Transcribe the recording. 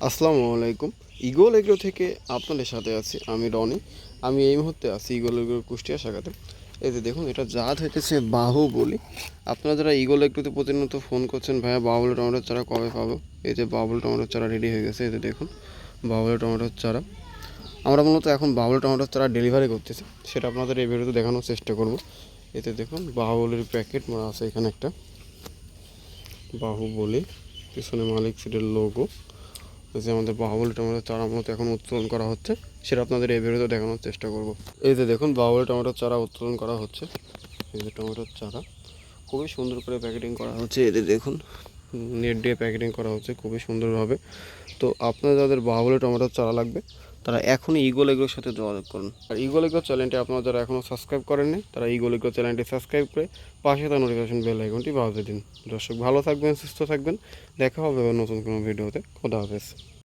আসসালামু আলাইকুম। Eagle agro থেকে আপনাদের সাথে আছি আমি রনি। আমি এই মুহূর্তে আছি ইগল এগ্রোর কুষ্টিয়া শাখাতে। এই যে দেখুন, এটা জাত হইতেছে বাহুবলী। আপনারা যারা ইগল এগ্রোতে প্রতিনিয়ত ফোন করছেন, ভাইয়া বাহুবলী টমেটোর চারা কবে পাবো? এই যে বাহুবলী টমেটোর চারা রেডি হয়ে গেছে। এই যে দেখুন, বাহুবলী টমেটোর চারা আমরা মূলত এখন বাহুবলী টমেটোর চারা ডেলিভারি করতেছি, সেটা আপনাদের এই ভিডিওতে দেখানোর চেষ্টা করব। এতে দেখুন বাহুবলীর প্যাকেট মারা আছে এখানে একটা, বাহুবলী, পিছনে মালিক সিডের লোগো। যে আমাদের বাহুবলী টমেটোর চারা মূলত এখন উত্তোলন করা হচ্ছে, সেটা আপনাদের এই ভিডিওতে দেখানোর চেষ্টা করব। এই যে দেখুন, বাহুবলী টমেটোর চারা উত্তোলন করা হচ্ছে। এই যে টমেটোর চারা খুবই সুন্দর করে প্যাকেটিং করা হচ্ছে। এই যে দেখুন, নেট দিয়ে প্যাকেটিং করা হচ্ছে খুবই সুন্দরভাবে। তো আপনারা যাদের বাহুবলী টমেটোর চারা লাগবে, তারা এখনই ইগল এগ্রোর সাথে যোগাযোগ করুন। আর ইগল এগ্রো চ্যানেলটি আপনারা যারা এখনও সাবস্ক্রাইব করেননি, তারা ইগল এগ্রো চ্যানেলটি সাবস্ক্রাইব করে পাশে থাকা নোটিফিকেশন বেল আইকনটি বাজিয়ে দিন। দর্শক ভালো থাকবেন, সুস্থ থাকবেন, দেখা হবে নতুন কোনো ভিডিওতে। খোদা হাফেজ।